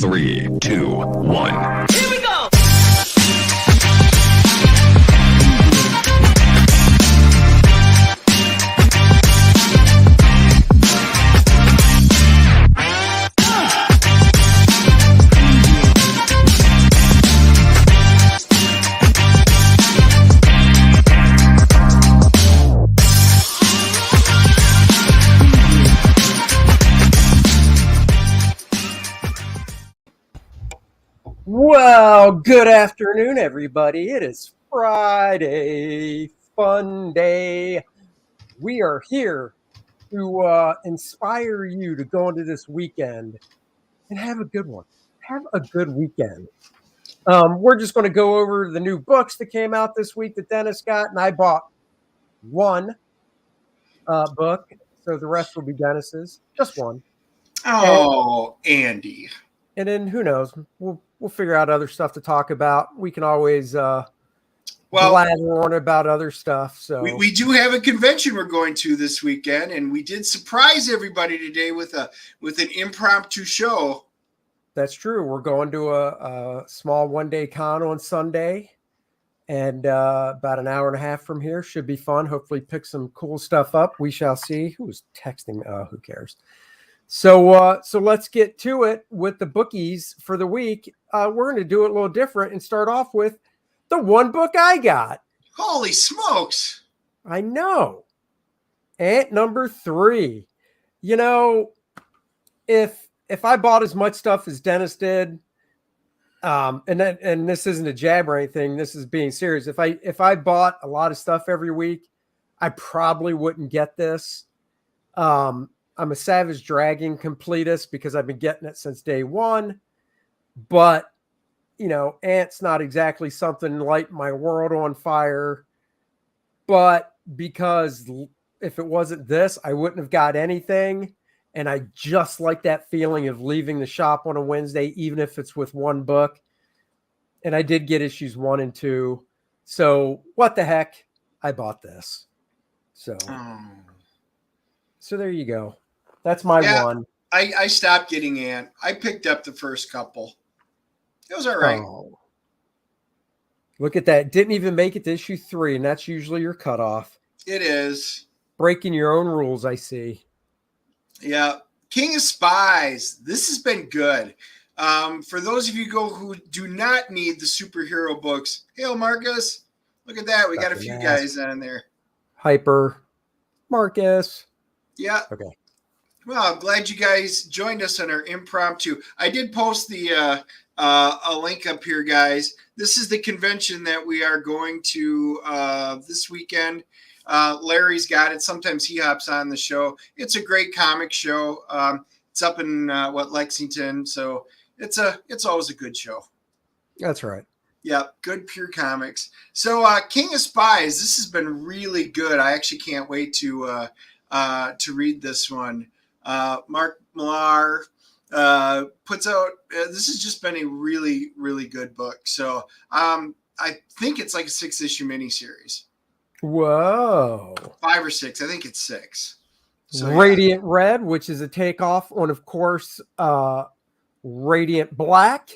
3, 2, 1. Here we go! Well, good afternoon, everybody. It is Friday, fun day. We are here to inspire you to go into this weekend and have a good one. Have a good weekend. We're just going to go over the new books that came out this week that Dennis got, and I bought one book, so the rest will be Dennis's. Just one. Oh, Andy. And then who knows? We'll figure out other stuff to talk about. We can always blather on about other stuff. So we do have a convention we're going to this weekend, and we did surprise everybody today with an impromptu show. That's true. We're going to a small one-day con on Sunday, and about an hour and a half from here. Should be fun. Hopefully pick some cool stuff up. We shall see. Who was texting? Who cares? So let's get to it with the bookies for the week. We're going to do it a little different and start off with the one book I got. Holy smokes. I know. Ant number 3. You know, if I bought as much stuff as Dennis did, and this isn't a jab or anything, this is being serious. If I bought a lot of stuff every week, I probably wouldn't get this. I'm a Savage Dragon completist because I've been getting it since day one. But, you know, Ant's not exactly something light my world on fire. But because if it wasn't this, I wouldn't have got anything. And I just like that feeling of leaving the shop on a Wednesday, even if it's with one book. And I did get issues 1 and 2. So what the heck? I bought this. So there you go. That's my one. I stopped getting Ant. I picked up the first couple. It was all right. Oh. Look at that. Didn't even make it to issue 3, and that's usually your cutoff. It is. Breaking your own rules, I see. Yeah. King of Spies. This has been good. For those of you who do not need the superhero books, hail Marcus. Look at that. We got a few guys on there. Hyper. Marcus. Yeah. Okay. Well, I'm glad you guys joined us on our impromptu. I did post the a link up here, guys. This is the convention that we are going to this weekend. Larry's got it. Sometimes he hops on the show. It's a great comic show. It's up in Lexington, so it's always a good show. That's right. Yeah, good pure comics. So King of Spies, this has been really good. I actually can't wait to read this one. Mark Millar puts out. This has just been a really, really good book. So I think it's like a 6-issue miniseries. Whoa. 5 or 6. I think it's 6. So, Radiant Red, which is a takeoff on, of course, Radiant Black.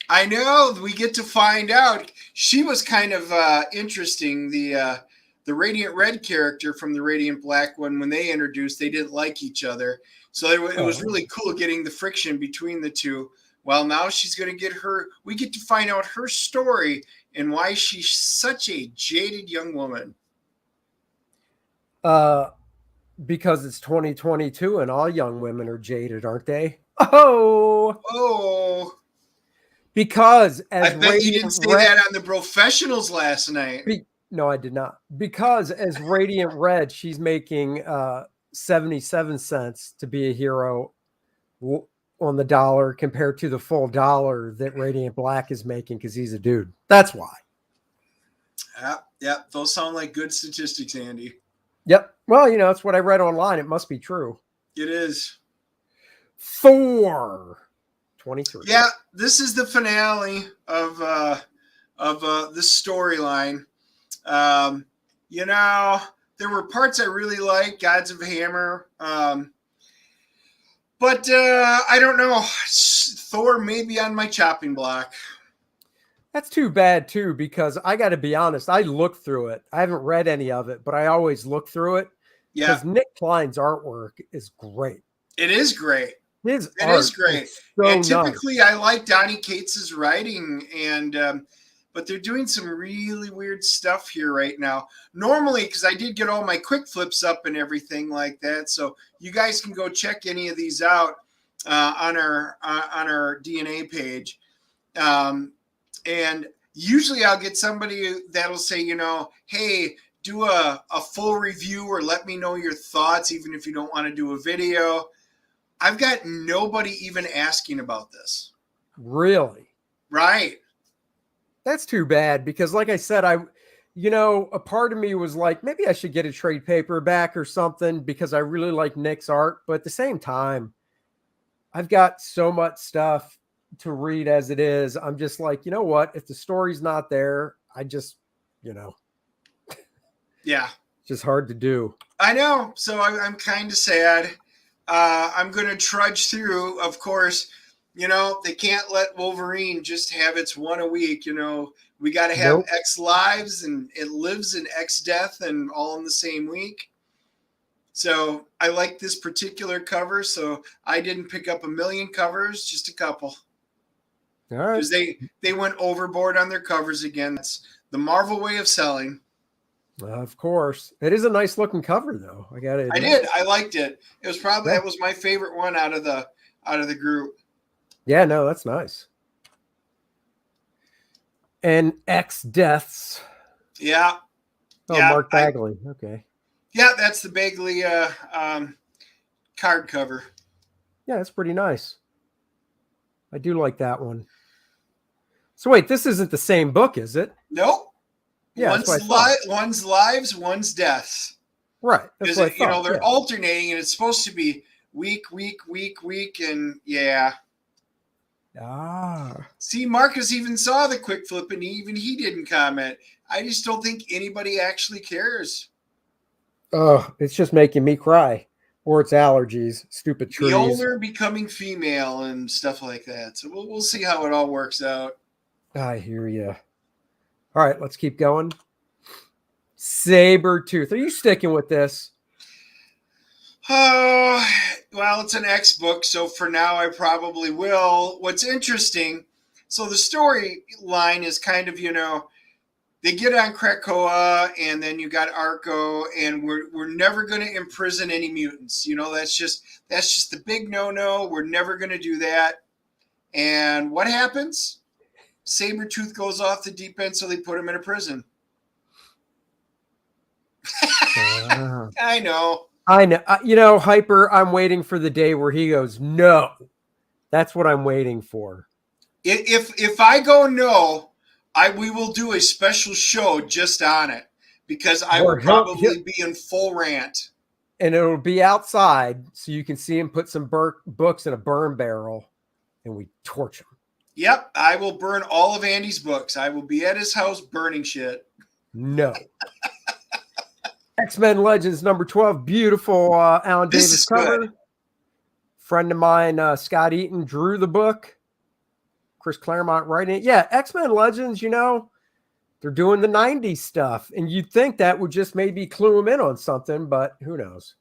I know. We get to find out. She was kind of interesting. The Radiant Red character from the Radiant Black one, when they introduced, they didn't like each other. So it was really cool getting the friction between the two. Well, now she's going to we get to find out her story and why she's such a jaded young woman. Because it's 2022 and all young women are jaded, aren't they? Oh. Because as I bet you didn't say that on the professionals last night. No, I did not. Because as Radiant Red, she's making 77 cents to be a hero on the dollar compared to the full dollar that Radiant Black is making because he's a dude. That's why. Yeah. Those sound like good statistics, Andy. Yep. Well, you know, it's what I read online. It must be true. It is. Thor 23. Yeah, this is the finale of this storyline. You know, there were parts I really liked. Gods of Hammer. But I don't know. Thor may be on my chopping block. That's too bad too, because I got to be honest. I looked through it. I haven't read any of it, but I always look through it Yeah, because Nick Klein's artwork is great. it is great. His It art is great. so And nice. typically, I like Donny Cates's writing, and but they're doing some really weird stuff here right now. Normally, because I did get all my quick flips up and everything like that, so you guys can go check any of these out on our DNA page. And usually, I'll get somebody that'll say, hey, do a full review or let me know your thoughts, even if you don't want to do a video. I've got nobody even asking about this. Really? Right. That's too bad because, like I said, a part of me was like, maybe I should get a trade paperback or something because I really like Nick's art. But at the same time, I've got so much stuff to read as it is. I'm just like, you know what? If the story's not there, I just, Yeah. it's just hard to do. I know. So I'm kind of sad. I'm going to trudge through. Of course, they can't let Wolverine just have its one a week. We got to have X lives and it lives in X death and all in the same week. So I like this particular cover. So I didn't pick up a million covers, just a couple. All right. Because they went overboard on their covers again. That's the Marvel way of selling. Of course. It is a nice looking cover though. I got it. I did. I liked it. It was probably that was my favorite one out of the group. Yeah, no, that's nice. And X Deaths. Yeah. Oh, yeah, Mark Bagley. Okay. Yeah, that's the Bagley card cover. Yeah, that's pretty nice. I do like that one. So wait, this isn't the same book, is it? Nope. Yeah, one's lives, one's deaths. Right. Because they're alternating, and it's supposed to be week, and yeah. See, Marcus even saw the quick flip, and even he didn't comment. I just don't think anybody actually cares. Oh, it's just making me cry, or it's allergies, stupid trees. The older becoming female and stuff like that. So we'll see how it all works out. I hear you. All right, let's keep going. Sabretooth. Are you sticking with this? Oh, well, it's an X book, so for now I probably will. What's interesting, so the storyline is kind of, they get on Krakoa, and then you got Arco, and we're never going to imprison any mutants. That's just the big no-no. We're never going to do that. And what happens? Sabretooth goes off the deep end, so they put him in a prison. I know. Hyper, I'm waiting for the day where he goes, no. That's what I'm waiting for. If I go no, we will do a special show just on it because I will probably be in full rant. And it'll be outside so you can see him put some books in a burn barrel and we torch him. Yep, I will burn all of Andy's books. I will be at his house burning shit. No. X-Men Legends number 12. Beautiful Alan Davis cover. Good. Friend of mine, Scott Eaton, drew the book. Chris Claremont writing it. Yeah, X-Men Legends, they're doing the 90s stuff. And you'd think that would just maybe clue them in on something, but who knows?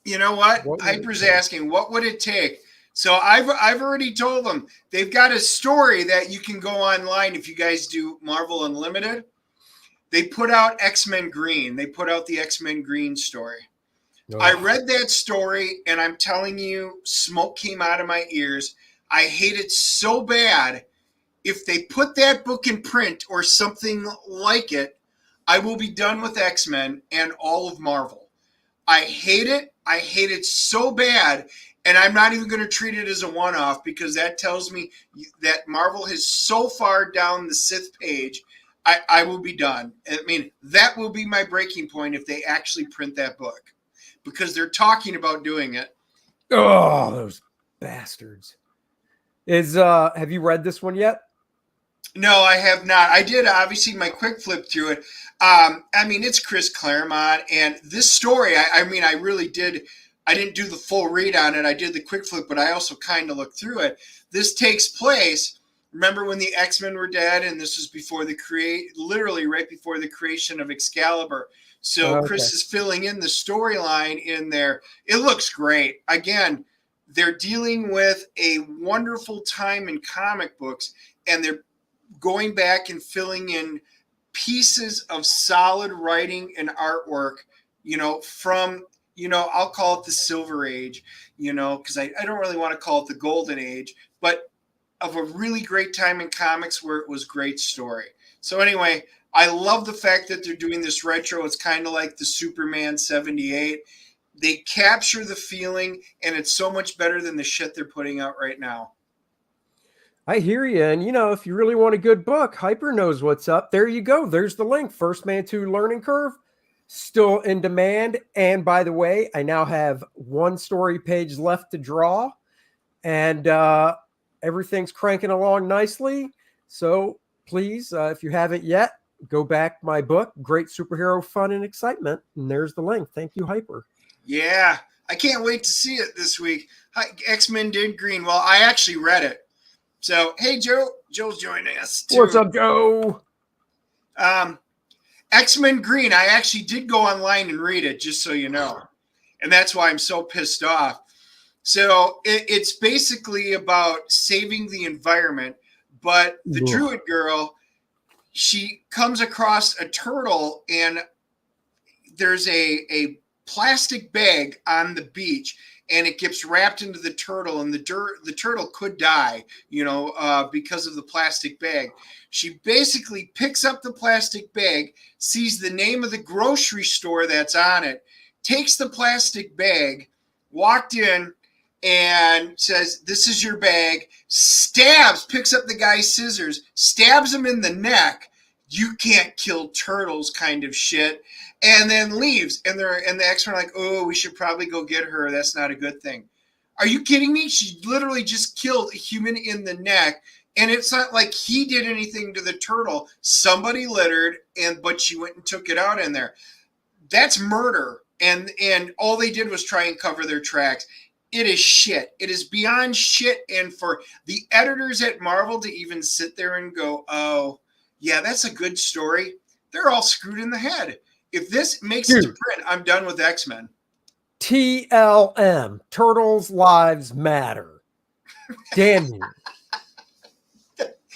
You know what? Hyper's asking, what would it take? So I've already told them they've got a story that you can go online if you guys do Marvel Unlimited. They put out X-Men Green. They put out the X-Men Green story. Oh. I read that story, and I'm telling you, smoke came out of my ears. I hate it so bad. If they put that book in print or something like it, I will be done with X-Men and all of Marvel. I hate it. I hate it so bad. And I'm not even going to treat it as a one-off because that tells me that Marvel is so far down the Sith page, I will be done. I mean, that will be my breaking point if they actually print that book because they're talking about doing it. Oh, those bastards. Have you read this one yet? No, I have not. I did obviously my quick flip through it. I mean, it's Chris Claremont, and this story. I mean, I really did. I didn't do the full read on it. I did the quick flip, but I also kind of looked through it. This takes place. Remember when the X-Men were dead, and this was before literally right before the creation of Excalibur. So Okay. Chris is filling in the storyline in there. It looks great. Again, they're dealing with a wonderful time in comic books, and they're going back and filling in pieces of solid writing and artwork, from, I'll call it the Silver Age, because I don't really want to call it the Golden Age, but of a really great time in comics where it was great story. So anyway, I love the fact that they're doing this retro. It's kind of like the Superman 78. They capture the feeling, and it's so much better than the shit they're putting out right now. I hear you. And, if you really want a good book, Hyper knows what's up. There you go. There's the link. First Man 2 Learning Curve, still in demand. And by the way, I now have one story page left to draw. And everything's cranking along nicely. So please, if you haven't yet, go back my book, Great Superhero Fun and Excitement. And there's the link. Thank you, Hyper. Yeah, I can't wait to see it this week. X-Men did Green. Well, I actually read it. So, hey, Joe. Joe's joining us, too. What's up, Joe? X-Men Green, I actually did go online and read it, just so you know. And that's why I'm so pissed off. So, it's basically about saving the environment. But the Druid girl, she comes across a turtle, and there's a plastic bag on the beach, and it gets wrapped into the turtle, and the turtle could die, because of the plastic bag. She basically picks up the plastic bag, sees the name of the grocery store that's on it, takes the plastic bag, walked in, and says, "This is your bag," picks up the guy's scissors, stabs him in the neck. "You can't kill turtles," kind of shit, and then leaves. And the X-Men are like, "Oh, we should probably go get her. That's not a good thing." Are you kidding me? She literally just killed a human in the neck, and it's not like he did anything to the turtle. Somebody littered, but she went and took it out in there. That's murder, and all they did was try and cover their tracks. It is shit. It is beyond shit, and for the editors at Marvel to even sit there and go, "Oh, yeah, that's a good story," they're all screwed in the head. If this makes it to print, I'm done with X-Men. TLM, Turtles Lives Matter. Damn you.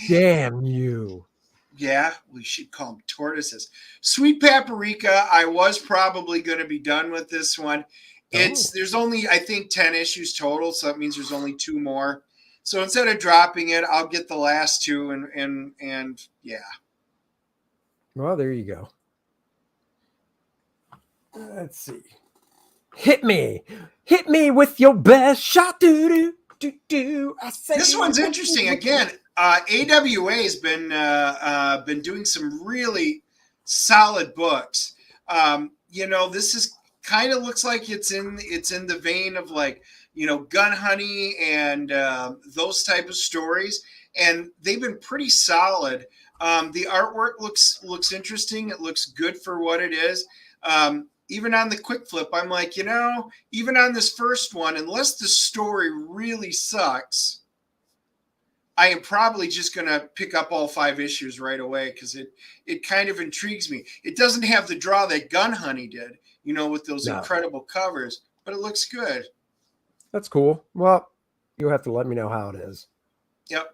Damn you. Yeah, we should call them tortoises. Sweet Paprika, I was probably going to be done with this one. There's only, I think, 10 issues total, so that means there's only 2 more. So instead of dropping it, I'll get the last 2 and yeah. Well, there you go. Let's see. Hit me with your best shot. Do. I say this one's interesting. Again, AWA has been doing some really solid books. This is kind of looks like it's in the vein of like, Gun Honey and those type of stories, and they've been pretty solid. The artwork looks interesting. It looks good for what it is. Even on the quick flip, I'm like, even on this first one, unless the story really sucks, I am probably just going to pick up all 5 issues right away because it kind of intrigues me. It doesn't have the draw that Gun Honey did, with those incredible covers, but it looks good. That's cool. Well, you'll have to let me know how it is. Yep.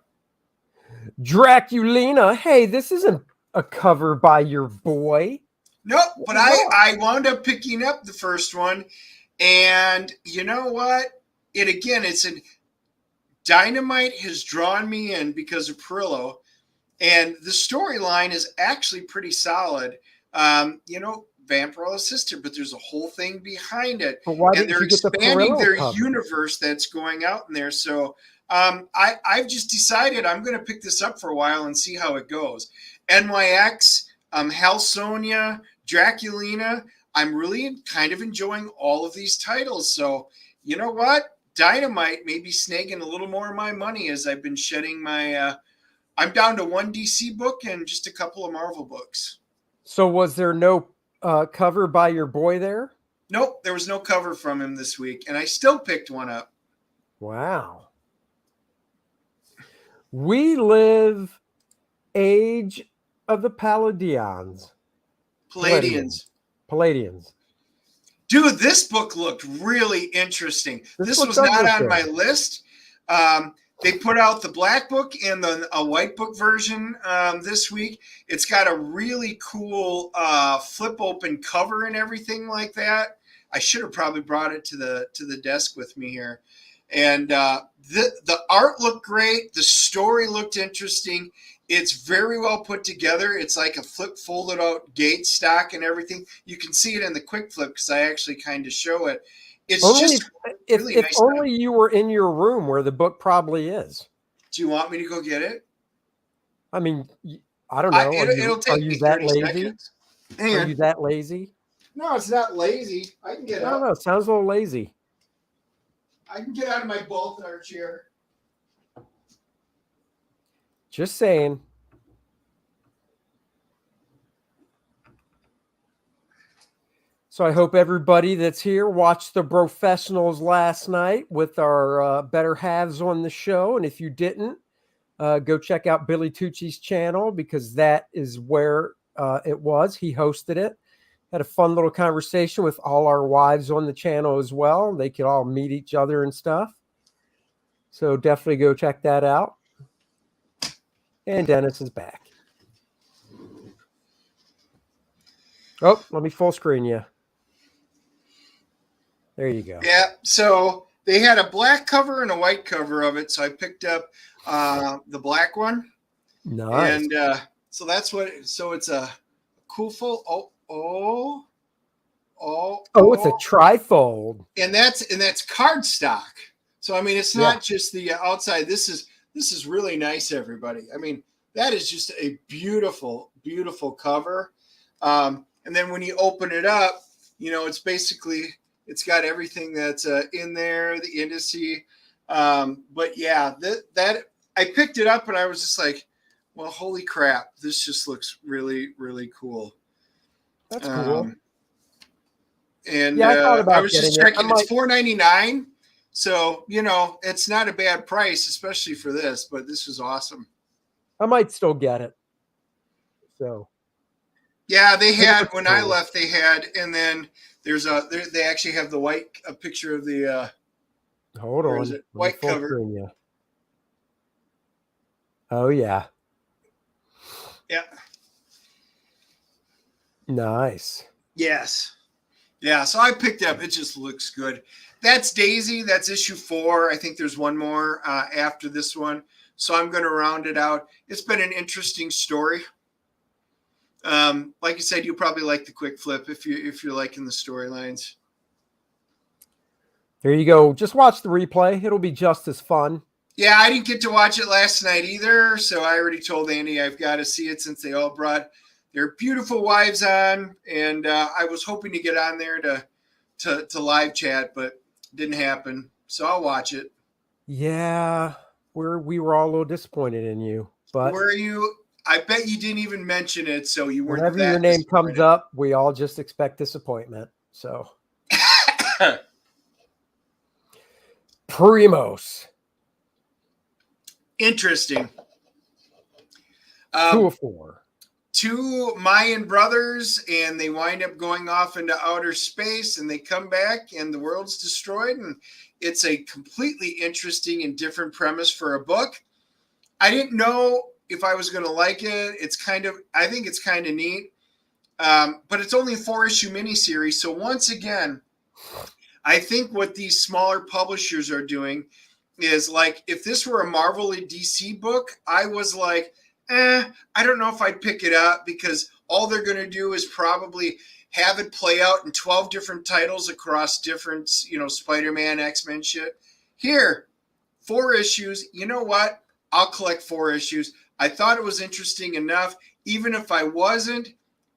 Draculina. Hey, this isn't a cover by your boy. Nope, but I wound up picking up the first one, and you know what? It's a Dynamite has drawn me in because of Perillo, and the storyline is actually pretty solid. Vampirella's sister, but there's a whole thing behind it, and they're expanding their universe that's going out in there. So I've just decided I'm going to pick this up for a while and see how it goes. NYX, Halsonia, Draculina. I'm really kind of enjoying all of these titles. So you know what? Dynamite may be snagging a little more of my money as I've been shedding my I'm down to one DC book and just a couple of Marvel books. So was there no cover by your boy there? Nope, there was no cover from him this week, and I still picked one up. Wow. We live age of the Palladians. Palladians. Dude, this book looked really interesting. This was not on my list. They put out the black book and a white book version this week. It's got a really cool flip open cover and everything like that. I should have probably brought it to the desk with me here. And the art looked great. The story looked interesting. It's very well put together. It's like a folded out gate stock and everything. You can see it in the quick flip because I actually kind of show it. It's if only you were in your room where the book probably is. Do you want me to go get it? I mean, I don't know. It'll take me 30 seconds. Are you that lazy? No, it's not lazy. I can get I don't know. It sounds a little lazy. I can get out of my Baltar chair. Just saying. So I hope everybody that's here watched the Professionals last night with our better halves on the show. And if you didn't, go check out Billy Tucci's channel because that is where it was. He hosted it. Had a fun little conversation with all our wives on the channel as well. They could all meet each other and stuff. So definitely go check that out. And Dennis is back. Oh, let me full screen you. There you go. Yeah, so they had a black cover and a white cover of it, so I picked up the black one. Nice. And so that's what. So it's a cool full. It's a trifold, and that's cardstock. So I mean, it's not just the outside. This is really nice, everybody. I mean, that is just a beautiful, beautiful cover. And then when you open it up, it's basically. It's got everything that's in there, the indice. But yeah, that I picked it up and I was just like, well, holy crap, this just looks really, really cool. That's cool. And I was just checking. It's $4.99. So, it's not a bad price, especially for this, but this is awesome. I might still get it. So. Yeah, they had, when I left, they had, and then they actually have the a picture of the, hold on. Is it? White cover. Oh, yeah. Yeah. Nice. Yes. Yeah, so I picked up. It just looks good. That's Daisy. That's issue 4. I think there's one more after this one. So I'm going to round it out. It's been an interesting story. Like you said, you probably like the quick flip if you're liking the storylines. There you go. Just watch the replay. It'll be just as fun. Yeah, I didn't get to watch it last night either, so I already told Andy I've got to see it since they all brought their beautiful wives on, and I was hoping to get on there to live chat, but didn't happen. So I'll watch it. Yeah, we were all a little disappointed in you, but were you? I bet you didn't even mention it, so you weren't. Whenever your name comes up, we all just expect disappointment. So, Primos. Interesting. 204. 2 Mayan brothers, and they wind up going off into outer space, and they come back, and the world's destroyed, and it's a completely interesting and different premise for a book. I didn't know if I was going to like it. I think it's kind of neat. But it's only a 4-issue miniseries. So once again, I think what these smaller publishers are doing is like, if this were a Marvel or DC book, I was like, I don't know if I'd pick it up because all they're going to do is probably have it play out in 12 different titles across different, Spider-Man, X-Men shit. Here, 4 issues. You know what? I'll collect 4 issues. I thought it was interesting enough. Even if I wasn't,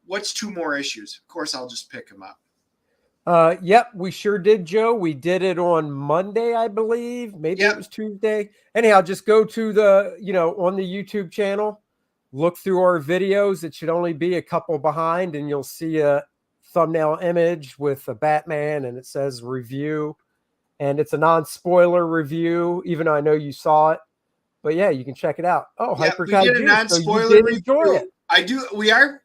what's 2 more issues? Of course, I'll just pick them up. Yep, we sure did, Joe. We did it on Monday, I believe. Maybe it Yep. was Tuesday. Anyhow, just go to the, on the YouTube channel, look through our videos. It should only be a couple behind, and you'll see a thumbnail image with a Batman, and it says review. And it's a non-spoiler review, even though I know you saw it. But yeah, you can check it out. Oh, Yeah, Hyper we did a Kaiju. So you non-spoiler did enjoy review. it. I do.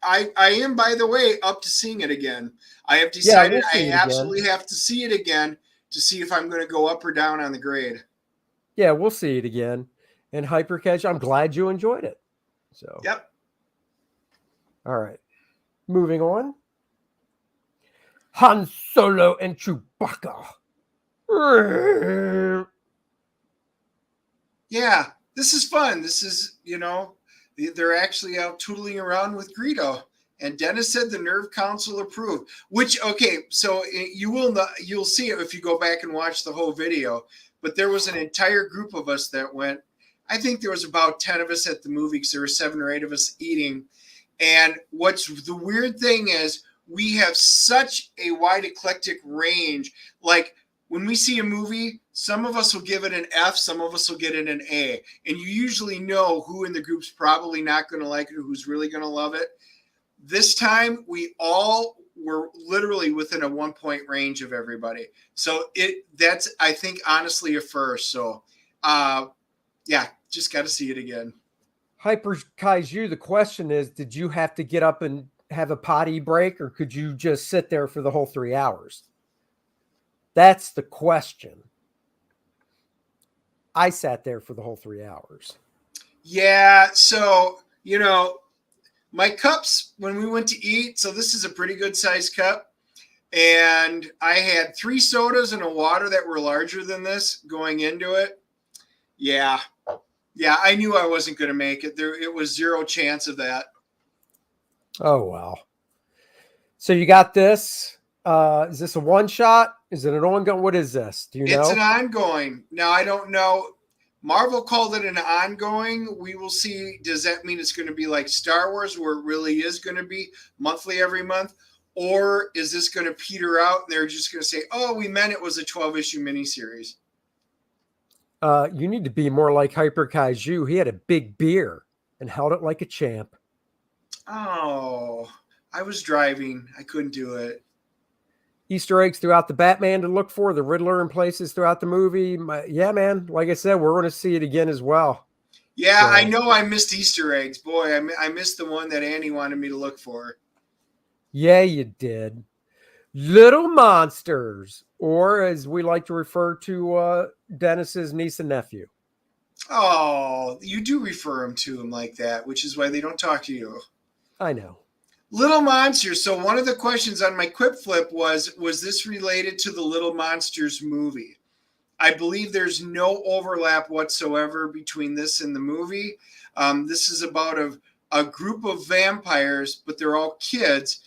I am, by the way, up to seeing it again. I have Yeah, decided we'll see I it again. absolutely have to see it again to see if I'm going to go up or down on the grade. Yeah, we'll see it again. And Hyper Kaiju, I'm glad you enjoyed it. So, Yep. all right. Moving on. Han Solo and Chewbacca. Yeah, this is fun. This is, they're actually out tootling around with Greedo. And Dennis said the Nerve Council approved. Which, okay, so you'll see it if you go back and watch the whole video. But there was an entire group of us that went. I think there was about 10 of us at the movie because there were 7 or 8 of us eating. And what's the weird thing is we have such a wide eclectic range. Like when we see a movie, some of us will give it an F, some of us will get it an A. And you usually know who in the group's probably not going to like it or who's really going to love it. This time, we all were literally within a 1-point range of everybody. So that's, I think, honestly a first. So, yeah, just got to see it again. Hyper Kaiju, the question is, did you have to get up and have a potty break, or could you just sit there for the whole 3 hours? That's the question. I sat there for the whole 3 hours. Yeah, so, my cups, when we went to eat, so this is a pretty good sized cup. And I had 3 sodas and a water that were larger than this going into it. Yeah, I knew I wasn't going to make it. It was 0 chance of that. Oh, well. So you got this. Is this a one shot? Is it an ongoing? What is this? Do you know? It's an ongoing. Now, I don't know. Marvel called it an ongoing. We will see. Does that mean it's going to be like Star Wars, where it really is going to be monthly every month? Or is this going to peter out and they're just going to say, oh, we meant it was a 12-issue miniseries? You need to be more like Hyper Kaiju. He had a big beer and held it like a champ. Oh, I was driving. I couldn't do it. Easter eggs throughout the Batman to look for, the Riddler in places throughout the movie. Yeah, man. Like I said, we're going to see it again as well. Yeah, so. I know I missed Easter eggs. Boy, I missed the one that Annie wanted me to look for. Yeah, you did. Little monsters, or as we like to refer to Dennis's niece and nephew. Oh, you do refer to him like that, which is why they don't talk to you. I know. Little Monsters. So one of the questions on my Quip Flip was this related to the Little Monsters movie? I believe there's no overlap whatsoever between this and the movie. This is about a group of vampires, but they're all kids,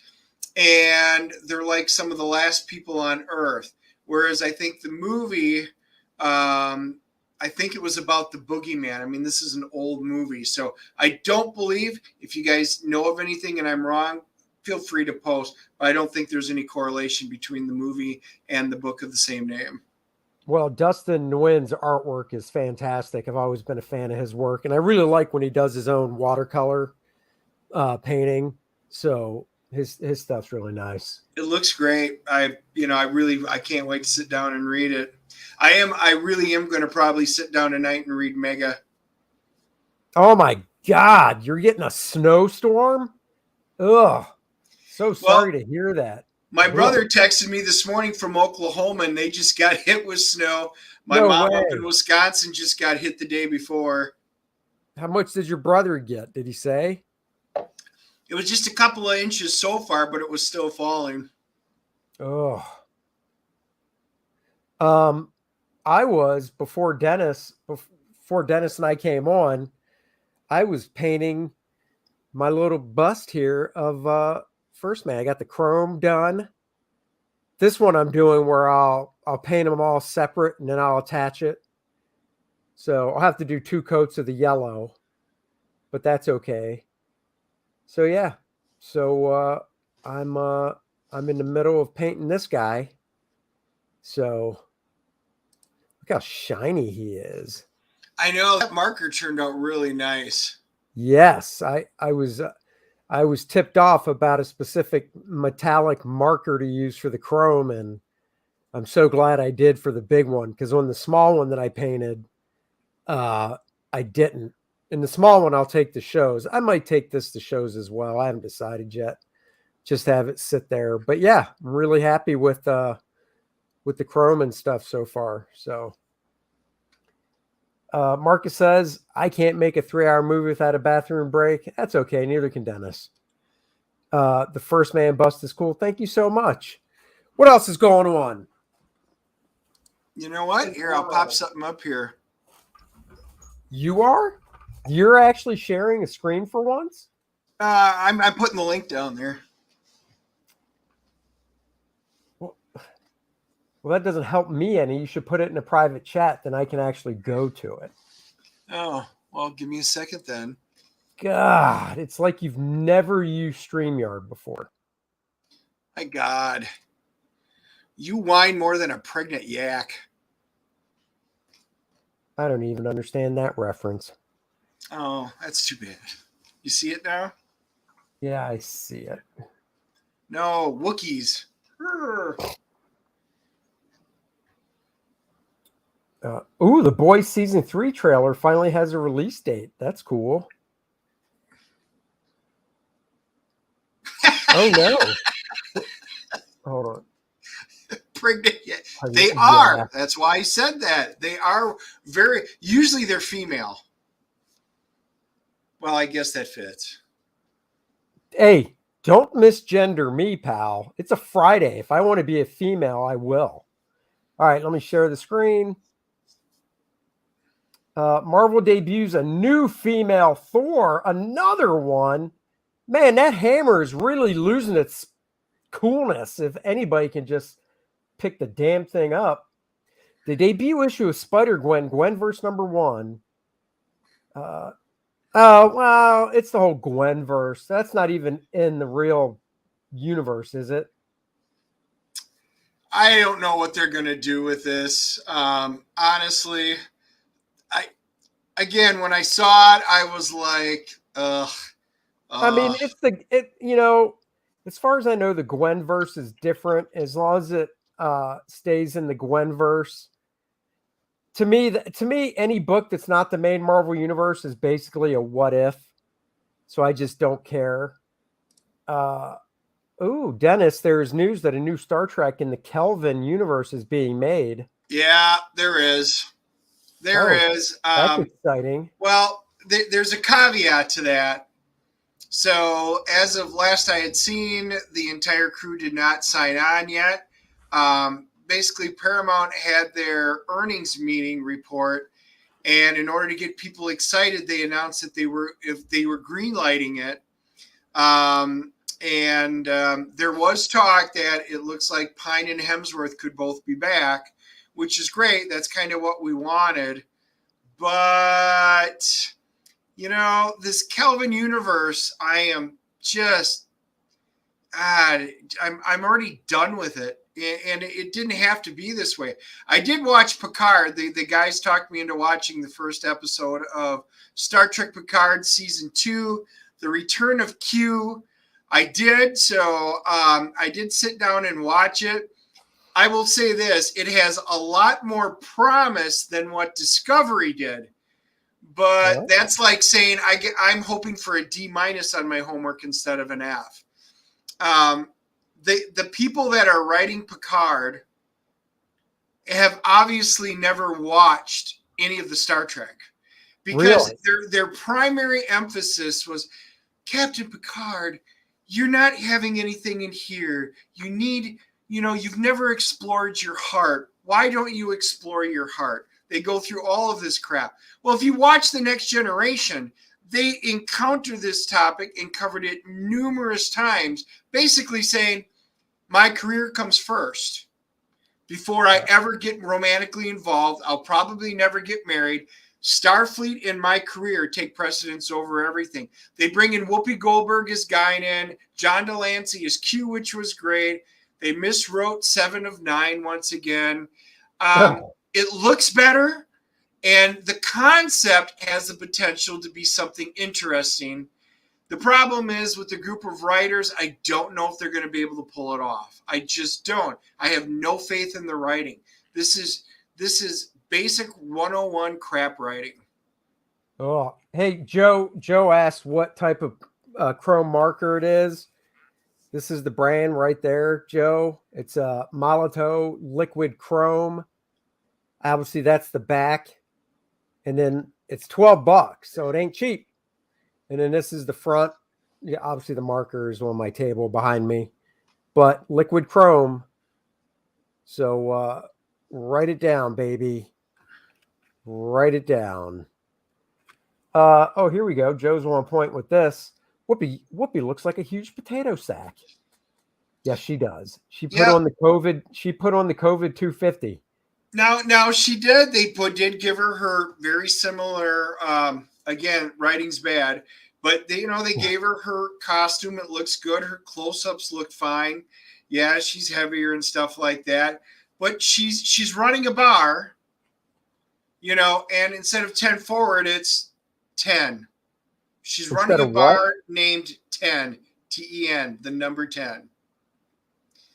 and they're like some of the last people on Earth. Whereas I think the movie, I think it was about the boogeyman. I mean, this is an old movie. So I don't believe, if you guys know of anything and I'm wrong, feel free to post. But I don't think there's any correlation between the movie and the book of the same name. Well, Dustin Nguyen's artwork is fantastic. I've always been a fan of his work. And I really like when he does his own watercolor painting. So his stuff's really nice. It looks great. I can't wait to sit down and read it. I really am going to probably sit down tonight and read Mega. Oh my God, you're getting a snowstorm? Ugh. So sorry to hear that. My brother texted me this morning from Oklahoma, and they just got hit with snow. My mom up in Wisconsin just got hit the day before. How much did your brother get? Did he say? It was just a couple of inches so far, but it was still falling. Oh. I was before Dennis and I came on, I was painting my little bust here of First Man. I got the chrome done. This one I'm doing where I'll paint them all separate and then I'll attach it. So I'll have to do 2 coats of the yellow, but that's okay. So yeah. So I'm I'm in the middle of painting this guy. So look how shiny he is. I know that marker turned out really nice. Yes, I was tipped off about a specific metallic marker to use for the chrome, and I'm so glad I did for the big one, because on the small one that I painted, I didn't. In the small one, I'll take the shows. I might take this to shows as well. I haven't decided yet. Just have it sit there. But yeah, I'm really happy with the chrome and stuff so far. So Marcus says, I can't make a 3-hour movie without a bathroom break. That's okay. Neither can Dennis. The first man bust is cool. Thank you so much. What else is going on? You know what? Here, I'll pop something up here. You are? You're actually sharing a screen for once? I'm putting the link down there. Well, that doesn't help me any. You should put it in a private chat, then I can actually go to it. Oh, well, give me a second then. God, it's like you've never used StreamYard before. My God. You whine more than a pregnant yak. I don't even understand that reference. Oh, that's too bad. You see it now? Yeah, I see it. No, Wookiees. Ooh, The Boys Season 3 trailer finally has a release date. That's cool. Oh, no. Hold on. Pregnant yak. They are. That's why I said that. They are usually they're female. Well, I guess that fits. Hey, don't misgender me, pal. It's a Friday. If I want to be a female, I will. All right, let me share the screen. Marvel debuts a new female Thor, another one. Man, that hammer is really losing its coolness if anybody can just pick the damn thing up. The debut issue of Spider-Gwen, Gwenverse #1. Oh, well, it's the whole Gwenverse. That's not even in the real universe, is it? I don't know what they're going to do with this. Honestly, when I saw it, I was like, ugh. I mean, as far as I know, the Gwenverse is different as long as it stays in the Gwenverse. To me, any book that's not the main Marvel universe is basically a what if. So I just don't care. Dennis, there's news that a new Star Trek in the Kelvin universe is being made. Yeah, there is. There is. That's exciting. Well, there's a caveat to that. So as of last I had seen, the entire crew did not sign on yet. Basically, Paramount had their earnings meeting report, and in order to get people excited, they announced that they were greenlighting it. There was talk that it looks like Pine and Hemsworth could both be back, which is great. That's kind of what we wanted. But, this Kelvin universe, I am just, I'm already done with it. And it didn't have to be this way. I did watch Picard. The guys talked me into watching the first episode of Star Trek Picard Season 2, The Return of Q. I did. So I did sit down and watch it. I will say this. It has a lot more promise than what Discovery did. But that's like saying I'm hoping for a D- on my homework instead of an F. The people that are writing Picard have obviously never watched any of the Star Trek, because their primary emphasis was, Captain Picard, you're not having anything in here. You need, you've never explored your heart. Why don't you explore your heart? They go through all of this crap. Well, if you watch The Next Generation, they encounter this topic and covered it numerous times, basically saying, my career comes first. Before I ever get romantically involved, I'll probably never get married. Starfleet and my career take precedence over everything. They bring in Whoopi Goldberg as Guinan, John Delancey as Q, which was great. They miswrote 7 of 9 once again. It looks better, and the concept has the potential to be something interesting. The problem is with the group of writers, I don't know if they're going to be able to pull it off. I just don't. I have no faith in the writing. This is basic 101 crap writing. Oh, hey, Joe asked what type of chrome marker it is. This is the brand right there, Joe. It's a Molotow liquid chrome. Obviously, that's the back. And then it's $12, so it ain't cheap. And then this is the front. Yeah, obviously the marker is on my table behind me, but liquid chrome. So write it down, baby. Write it down. Oh, here we go. Joe's on point with this. Whoopi looks like a huge potato sack. Yes, she does. She put on the COVID. She put on the COVID 250. Now she did. They did give her very similar. Again, writing's bad, but they gave her costume. It looks good. Her close-ups look fine. Yeah, she's heavier and stuff like that, but she's running a bar. And instead of 10 forward, it's 10. She's running a bar named 10, TEN, the number 10.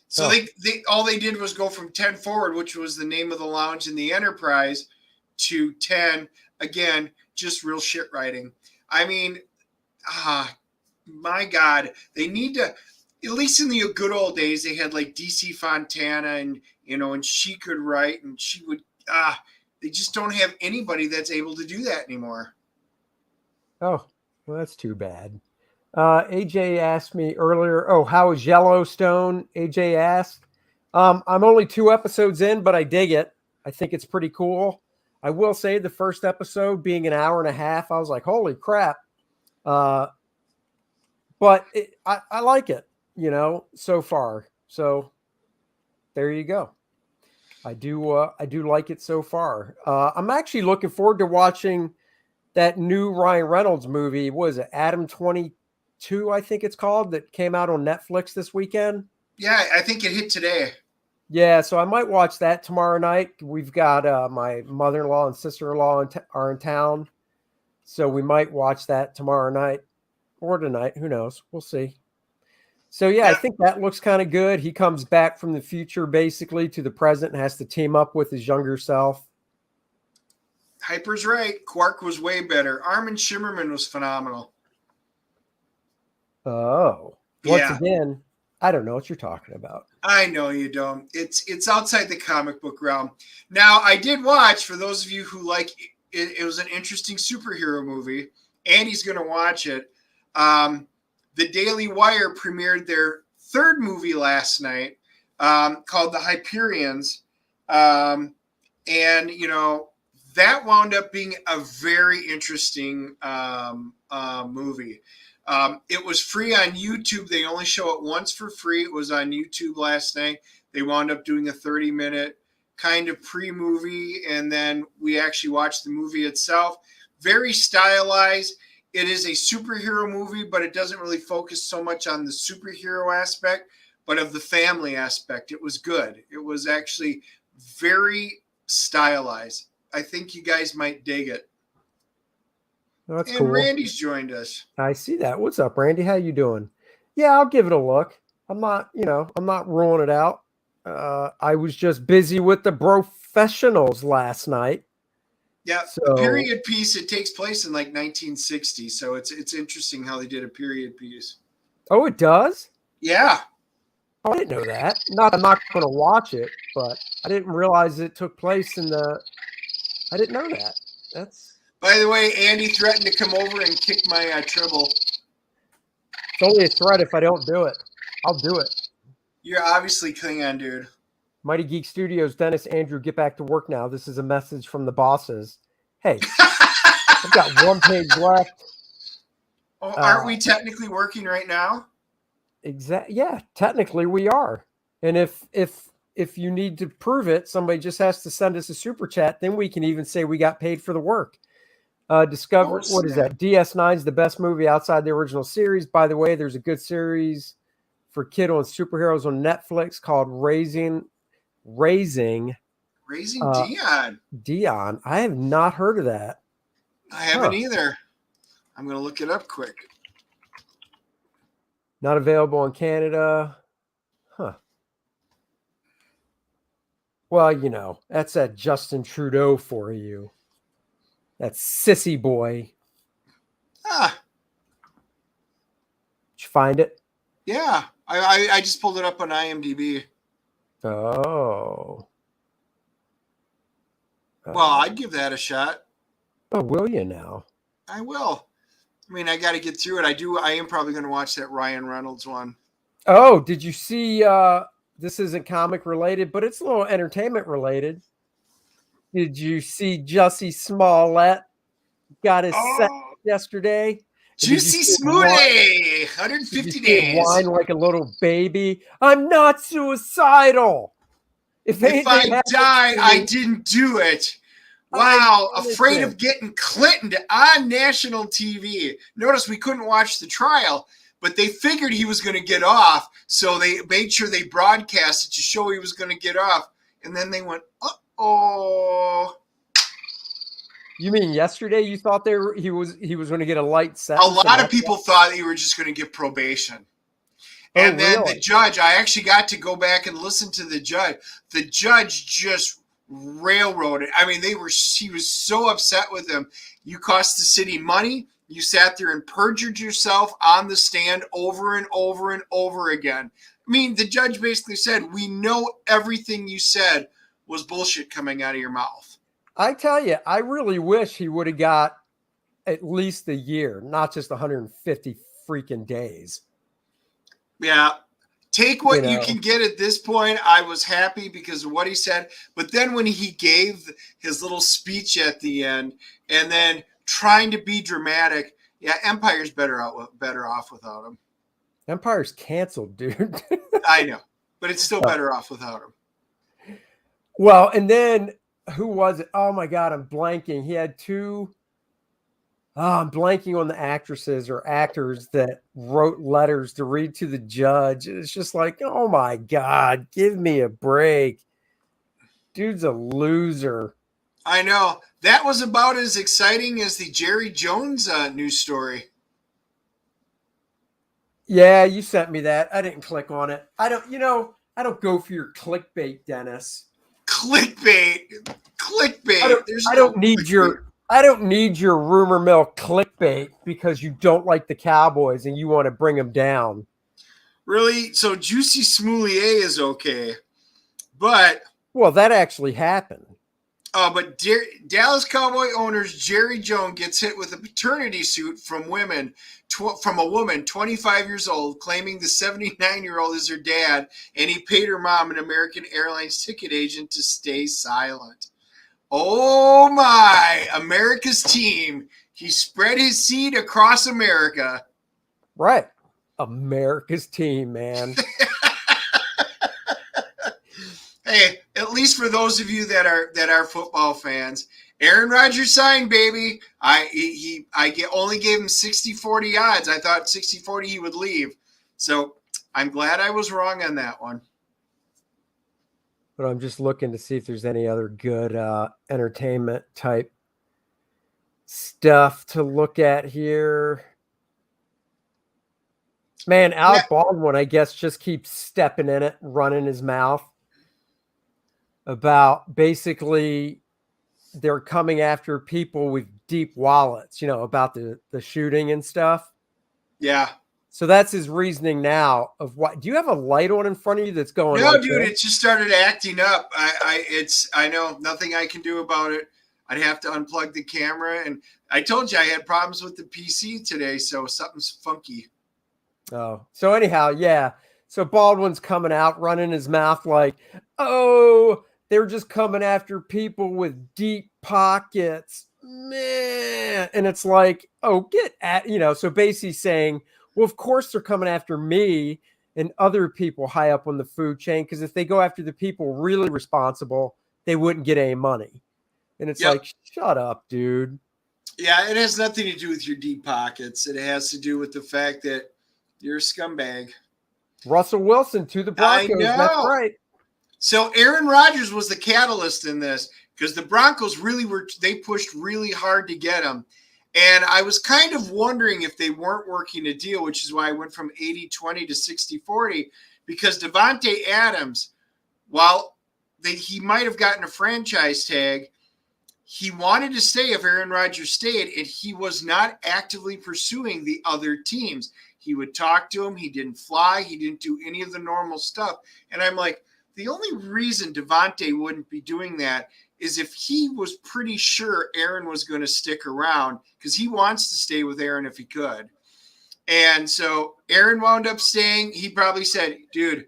So they all they did was go from 10 forward, which was the name of the lounge in the Enterprise, to 10. Again, just real shit writing. I mean, my God, they need to, at least in the good old days, they had like DC Fontana and she could write and she would, they just don't have anybody that's able to do that anymore. Oh, well, that's too bad. AJ asked me earlier, how is Yellowstone? AJ asked. I'm only 2 episodes in, but I dig it. I think it's pretty cool. I will say the first episode being an hour and a half, I was like, holy crap. But I like it, so far. So there you go. I do like it so far. I'm actually looking forward to watching that new Ryan Reynolds movie. What is it? Adam 22, I think it's called, that came out on Netflix this weekend. Yeah, I think it hit today. Yeah, so I might watch that tomorrow night. We've got my mother-in-law and sister-in-law are in town, so we might watch that tomorrow night or tonight. Who knows? We'll see. So, yeah, I think that looks kind of good. He comes back from the future, basically, to the present and has to team up with his younger self. Hyper's right. Quark was way better. Armin Shimmerman was phenomenal. Oh. Once again, I don't know what you're talking about. I know you don't. It's outside the comic book realm. Now, I did watch, for those of you who like it, it was an interesting superhero movie. Andy's going to watch it. The Daily Wire premiered their 3rd movie last night called The Hyperions. And, that wound up being a very interesting movie. It was free on YouTube. They only show it once for free. It was on YouTube last night. They wound up doing a 30-minute kind of pre-movie, and then we actually watched the movie itself. Very stylized. It is a superhero movie, but it doesn't really focus so much on the superhero aspect, but of the family aspect. It was good. It was actually very stylized. I think you guys might dig it. That's and cool. Randy's joined us. I see that. What's up, Randy? How you doing? Yeah, I'll give it a look. I'm not ruling it out. I was just busy with the professionals last night. Yeah, so, period piece. It takes place in like 1960, so it's interesting how they did a period piece. Oh, it does? Yeah. Oh, I didn't know that. Not I'm not going to watch it, but I didn't realize it took place in the. I didn't know that. That's. By the way, Andy threatened to come over and kick my Tribble. It's only a threat if I don't do it. I'll do it. You're obviously Klingon, dude. Mighty Geek Studios, Dennis, Andrew, get back to work now. This is a message from the bosses. Hey, I've got 1 page left. Oh, aren't we technically working right now? Exactly. Yeah, technically we are. And if you need to prove it, somebody just has to send us a super chat. Then we can even say we got paid for the work. Discover, Oh, what is snap. that? DS9 is the best movie outside the original series. By the way, there's a good series for kid on superheroes on Netflix called Raising Raising Dion. Dion. I have not heard of that. I haven't either. I'm going to look it up quick. Not available in Canada. Huh. Well, you know, that's that Justin Trudeau for you. That sissy boy. Ah, Did you find it? yeah. I just pulled it up on IMDb. Oh. Well, I'd give that a shot. Oh, will you now? I will. I mean, I got to get through it. I am probably going to watch that Ryan Reynolds one. Oh, did you see this isn't comic related, but it's a little entertainment related. Did you see Jussie Smollett got his set yesterday? Juicy Smoothie, 150 days. Whine like a little baby. I'm not suicidal. If I die, I didn't do it. Wow, afraid of getting Clinton on national TV. Notice we couldn't watch the trial, but they figured he was going to get off, so they made sure they broadcast it to show he was going to get off. And then they went, uh-oh. You mean yesterday you thought he was going to get a light sentence? A lot of people thought he were just going to get probation. And then the judge, I actually got to go back and listen to the judge. The judge just railroaded. I mean, he was so upset with him. You cost the city money. You sat there and perjured yourself on the stand over and over and over again. I mean, the judge basically said, we know everything you said was bullshit coming out of your mouth. I tell you, I really wish he would have got at least a year, not just 150 freaking days. Yeah. Take what you can get at this point. I was happy because of what he said. But then when he gave his little speech at the end and then trying to be dramatic, yeah, Empire's better off without him. Empire's canceled, dude. I know, but it's still better off without him. Well, and then who was it? Oh my God, I'm blanking. He had two. I'm blanking on the actresses or actors that wrote letters to read to the judge. It's just like, oh my God, give me a break. Dude's a loser. I know. That was about as exciting as the Jerry Jones news story. Yeah, you sent me that. I didn't click on it. I don't go for your clickbait, Dennis. Clickbait. I don't need your rumor mill clickbait because you don't like the Cowboys and you want to bring them down. Really? So Juicy Smoulier is okay, but that actually happened. But Dallas Cowboy owners Jerry Jones gets hit with a paternity suit from a woman 25 years old, claiming the 79-year-old is her dad, and he paid her mom, an American Airlines ticket agent, to stay silent. Oh my, America's team. He spread his seed across America. Right. America's team, man. Hey, at least for those of you that are football fans, Aaron Rodgers signed, baby. I only gave him 60-40 odds. I thought 60-40 he would leave. So I'm glad I was wrong on that one. But I'm just looking to see if there's any other good entertainment type stuff to look at here. Man, Alec Baldwin, I guess, just keeps stepping in it, running his mouth about basically they're coming after people with deep wallets, about the shooting and stuff. Yeah. So that's his reasoning now of what. Do you have a light on in front of you that's going? No, dude, it just started acting up. I know nothing I can do about it. I'd have to unplug the camera, and I told you I had problems with the PC today, so something's funky. Oh, so anyhow, yeah. So Baldwin's coming out, running his mouth like, oh, they're just coming after people with deep pockets, man. And it's like, oh, get at, so basically saying, well, of course they're coming after me and other people high up on the food chain, because if they go after the people really responsible, they wouldn't get any money. And it's like, shut up, dude. Yeah, it has nothing to do with your deep pockets. It has to do with the fact that you're a scumbag. Russell Wilson to the I Broncos. That's know. right. So Aaron Rodgers was the catalyst in this because the Broncos they pushed really hard to get him. And I was kind of wondering if they weren't working a deal, which is why I went from 80-20 to 60-40, because Devontae Adams, while he might have gotten a franchise tag, he wanted to stay if Aaron Rodgers stayed, and he was not actively pursuing the other teams. He would talk to him. He didn't fly. He didn't do any of the normal stuff. And I'm like, the only reason Devontae wouldn't be doing that is if he was pretty sure Aaron was going to stick around, because he wants to stay with Aaron if he could. And so Aaron wound up staying. He probably said, dude,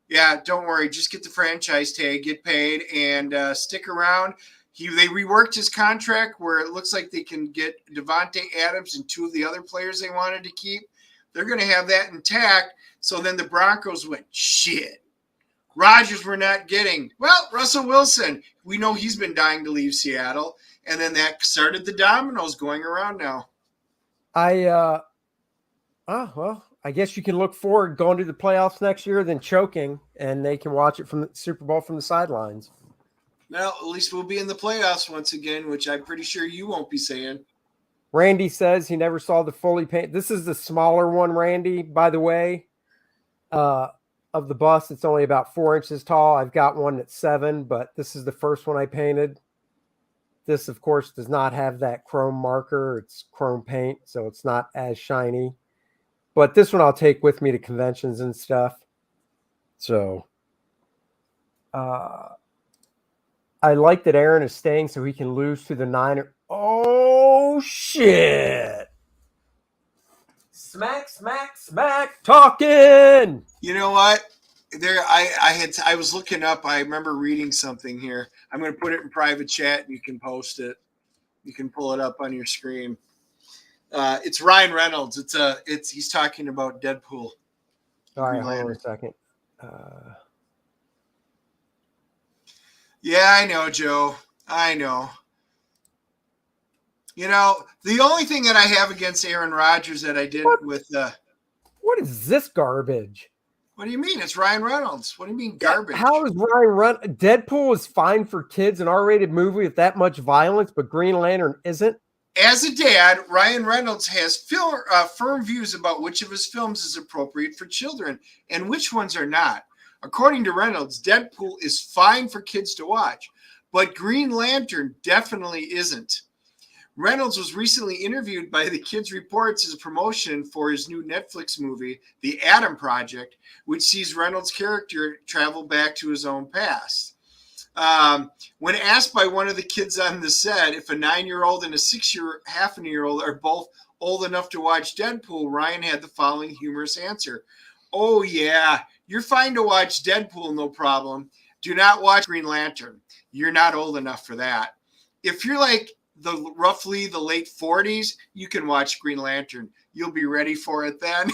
yeah, don't worry. Just get the franchise tag, get paid, and stick around. They reworked his contract where it looks like they can get Devontae Adams and two of the other players they wanted to keep. They're going to have that intact. So then the Broncos went, shit. Rodgers we're not getting. Well, Russell Wilson, we know he's been dying to leave Seattle. And then that started the dominoes going around now. I guess you can look forward going to the playoffs next year, then choking, and they can watch it from the Super Bowl from the sidelines. Well, at least we'll be in the playoffs once again, which I'm pretty sure you won't be saying. Randy says he never saw the fully painted. This is the smaller one, Randy, by the way, of the bust. It's only about 4 inches tall. I've got one that's 7, but this is the first one I painted. This, of course, does not have that chrome marker. It's chrome paint, so it's not as shiny. But this one I'll take with me to conventions and stuff. So I like that Aaron is staying so he can lose to the Niners. Oh, shit. Smack, smack, smack, talking. You know what? I was looking up. I remember reading something here. I'm going to put it in private chat and you can post it. You can pull it up on your screen. It's Ryan Reynolds. He's talking about Deadpool. All right, hold on a second. Yeah, I know, Joe. I know. You know, the only thing that I have against Aaron Rodgers that I did with what is this garbage? What do you mean? It's Ryan Reynolds. What do you mean garbage? How is Ryan Reynolds? Deadpool is fine for kids, an R-rated movie with that much violence, but Green Lantern isn't? As a dad, Ryan Reynolds has firm views about which of his films is appropriate for children and which ones are not. According to Reynolds, Deadpool is fine for kids to watch, but Green Lantern definitely isn't. Reynolds was recently interviewed by the Kids Reports as a promotion for his new Netflix movie, The Adam Project, which sees Reynolds' character travel back to his own past. When asked by one of the kids on the set if a 9-year-old and a half-a-year-old are both old enough to watch Deadpool, Ryan had the following humorous answer. Oh, yeah, you're fine to watch Deadpool, no problem. Do not watch Green Lantern. You're not old enough for that. If you're like roughly the late 40s, you can watch Green Lantern. You'll be ready for it then.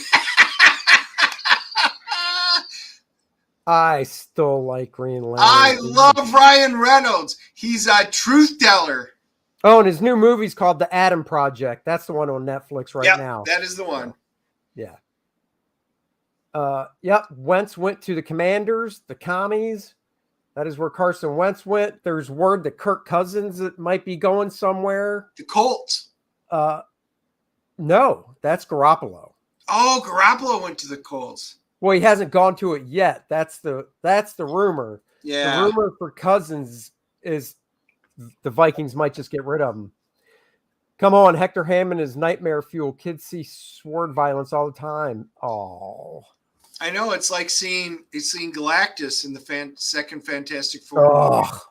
I still like Green Lantern. I love Ryan Reynolds. He's a truth teller. Oh, and his new movie's called The Adam Project. That's the one on Netflix right now. That is the one. Yeah. Wentz went to the Commanders, the Commies. That is where Carson Wentz went. There's word that Kirk Cousins might be going somewhere. The Colts. No, that's Garoppolo. Oh, Garoppolo went to the Colts. Well, he hasn't gone to it yet. That's the rumor. Yeah. The rumor for Cousins is the Vikings might just get rid of him. Come on, Hector Hammond is nightmare fuel. Kids see sword violence all the time. Oh. I know, it's like seeing Galactus in the second Fantastic Four. Oh.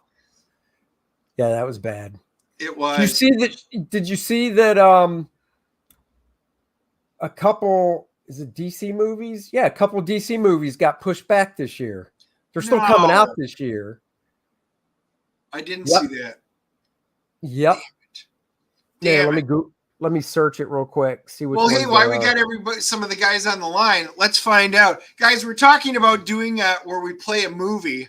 Yeah, that was bad. It was. Did you see that a couple DC movies? Yeah, a couple of DC movies got pushed back this year. They're still coming out this year. I didn't see that. Yep. Damn let me search it real quick. See what. Well, hey, why we got some of the guys on the line? Let's find out, guys. We're talking about doing where we play a movie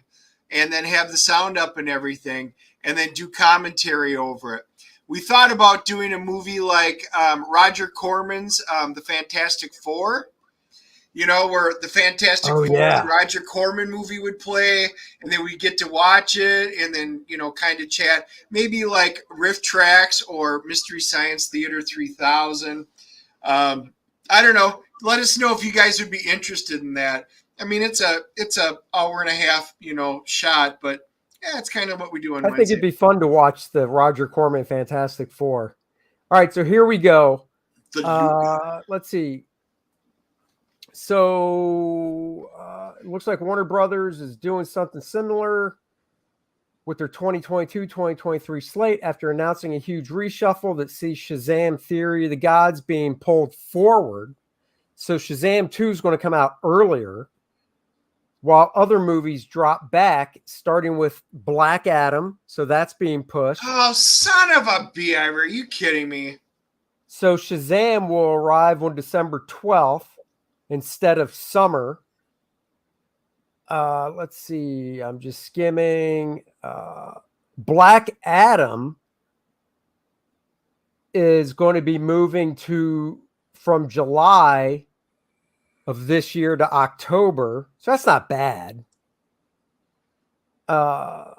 and then have the sound up and everything, and then do commentary over it. we thought about doing a movie like Roger Corman's The Fantastic Four. You know, where the Fantastic Four, the Roger Corman movie would play, and then we get to watch it, and then, you know, kind of chat. Maybe like Riff Tracks or Mystery Science Theater 3000. I don't know. Let us know if you guys would be interested in that. I mean, it's a hour and a half, you know, shot, but yeah, it's kind of what we do on Wednesday. I think it'd be fun to watch the Roger Corman Fantastic Four. All right, so here we go. Let's see. So it looks like Warner Brothers is doing something similar with their 2022-2023 slate after announcing a huge reshuffle that sees Shazam Theory of the Gods being pulled forward. So Shazam 2 is going to come out earlier, while other movies drop back, starting with Black Adam. So that's being pushed. Oh, son of a bee! Are you kidding me? So Shazam will arrive on December 12th. Instead of summer. Let's see. I'm just skimming. Black Adam is going to be moving from July of this year to October. So that's not bad. I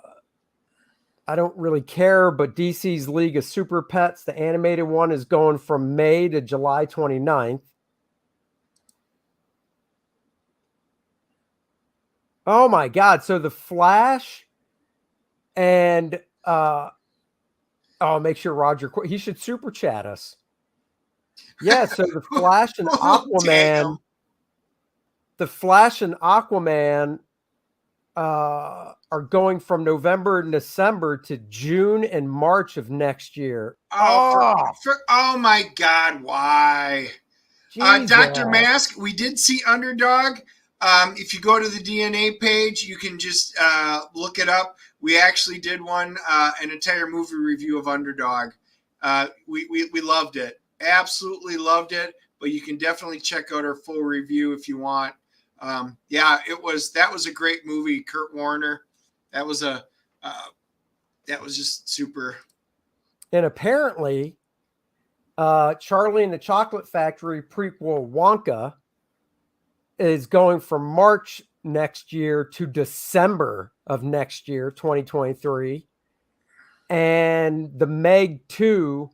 don't really care, but DC's League of Super Pets, the animated one, is going from May to July 29th. Oh my God. So the Flash and make sure Roger, he should super chat us. Yeah, so the Flash and Aquaman, are going from November and December to June and March of next year. Oh my God, why? Dr. Mask, we did see Underdog. If you go to the DNA page, you can just look it up. We actually did an entire movie review of Underdog. We loved it. Absolutely loved it. But you can definitely check out our full review if you want. That was a great movie. Kurt Warner. That was just super. And apparently, Charlie and the Chocolate Factory prequel Wonka is going from March next year to December of next year, 2023. And the Meg 2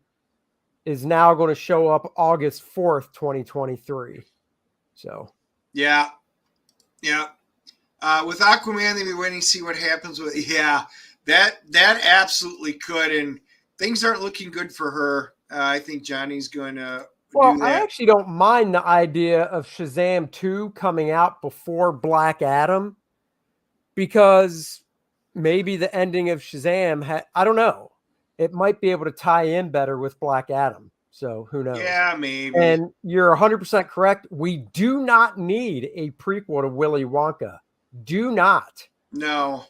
is now going to show up August 4th, 2023. So, yeah. With Aquaman, they'll be waiting to see what happens with. Yeah, that absolutely could. And things aren't looking good for her. I think Johnny's going to. Well, I actually don't mind the idea of Shazam 2 coming out before Black Adam, because maybe the ending of Shazam, I don't know. It might be able to tie in better with Black Adam. So who knows? Yeah, maybe. And you're 100% correct. We do not need a prequel to Willy Wonka. Do not. No.